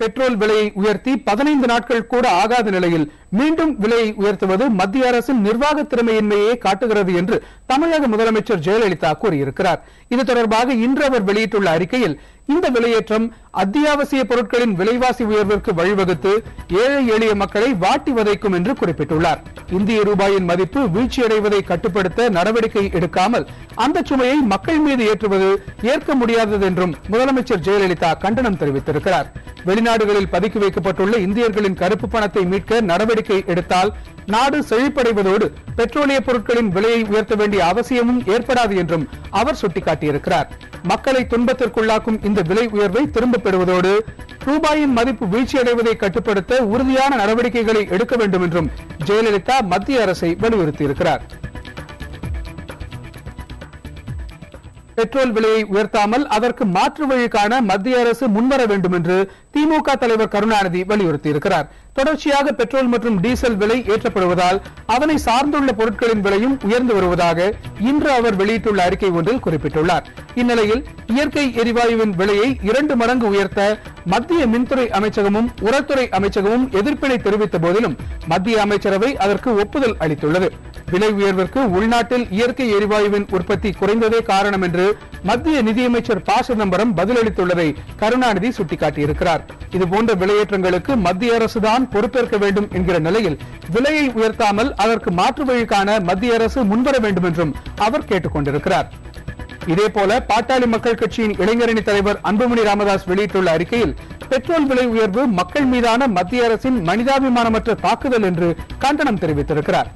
Petrol விலையை உயர்த்தி 15 நாட்கள் கூட ஆகாத நிலையில் மீண்டும் விலையை உயர்த்துவது மத்திய அரசின் நிர்வாக திறமையின்மையை காட்டுகிறது என்று தமிழக முதலமைச்சர் ஜெயலலிதா கூறியிருக்கிறார். இது தொடர்பாக இன்று அவர் வெளியிட்டுள்ள அறிக்கையில் இந்த விலையேற்றம் அத்தியாவசிய பொருட்களின் விலைவாசி உயர்விற்கு வழிவகுத்து ஏழை எளிய மக்களை வாட்டி வதைக்கும் என்று குறிப்பிட்டுள்ளார். இந்திய ரூபாயின் மதிப்பு வீழ்ச்சியடைவதை கட்டுப்படுத்த நடவடிக்கை எடுக்காமல் அந்த சுமையை மக்கள் மீது ஏற்றுவது ஏற்க முடியாதது என்றும் முதலமைச்சர் ஜெயலலிதா கண்டனம் தெரிவித்திருக்கிறார். வெளிநாடுகளில் பதுக்கி வைக்கப்பட்டுள்ள இந்தியர்களின் கருப்பு பணத்தை மீட்க நடவடிக்கை எடுத்தால் நாடு செழிப்படைவதோடு பெட்ரோலிய பொருட்களின் விலையை உயர்த்த வேண்டிய அவசியமும் ஏற்படாது என்றும் அவர் சுட்டிக்காட்டியிருக்கிறார். மக்களை துன்பத்திற்குள்ளாக்கும் இந்த விலை உயர்வை திரும்பப் பெறுவதோடு ரூபாயின் மதிப்பு வீழ்ச்சியடைவதை கட்டுப்படுத்த உறுதியான நடவடிக்கைகளை எடுக்க வேண்டும் என்றும் ஜெயலலிதா மத்திய அரசை வலியுறுத்தியிருக்கிறார். பெட்ரோல் விலையை உயர்த்தாமல் அதற்கு மாற்று வழி காண மத்திய அரசு முன்வர வேண்டும் என்று திமுக தலைவர் கருணாநிதி வலியுறுத்தியிருக்கிறார். தொடர்ச்சியாக பெட்ரோல் மற்றும் டீசல் விலை ஏற்றப்படுவதால் அதனை சார்ந்துள்ள பொருட்களின் விலையும் உயர்ந்து வருவதாக இன்று அவர் வெளியிட்டுள்ள அறிக்கை ஒன்றில் குறிப்பிட்டுள்ளார். இந்நிலையில் இயற்கை எரிவாயுவின் விலையை 2 மடங்கு உயர்த்த மத்திய மின்துறை அமைச்சகமும் உரத்துறை அமைச்சகமும் எதிர்ப்பினை தெரிவித்த போதிலும் மத்திய அமைச்சரவை அதற்கு ஒப்புதல் அளித்துள்ளது. விலை உயர்விற்கு உள்நாட்டில் இயற்கை எரிவாயுவின் உற்பத்தி குறைந்ததே காரணம் என்று மத்திய நிதியமைச்சர் ப. சிதம்பரம் பதிலளித்துள்ளதை கருணாநிதி சுட்டிக்காட்டியிருக்கிறார். இதுபோன்ற விலையேற்றங்களுக்கு மத்திய அரசுதான் பொறுப்பேற்க வேண்டும் என்கிற நிலையில் விலையை உயர்த்தாமல் அதற்கு மாற்று வழி காண மத்திய அரசு முன்வர வேண்டும் என்றும் அவர் கேட்டுக் கொண்டிருக்கிறார். இதேபோல பாட்டாளி மக்கள் கட்சியின் இளைஞரணி தலைவர் அன்புமணி ராமதாஸ் வெளியிட்டுள்ள அறிக்கையில் பெட்ரோல் விலை உயர்வு மக்கள் மீதான மத்திய அரசின் மனிதாபிமானமற்ற தாக்குதல் என்று கண்டனம் தெரிவித்திருக்கிறார்.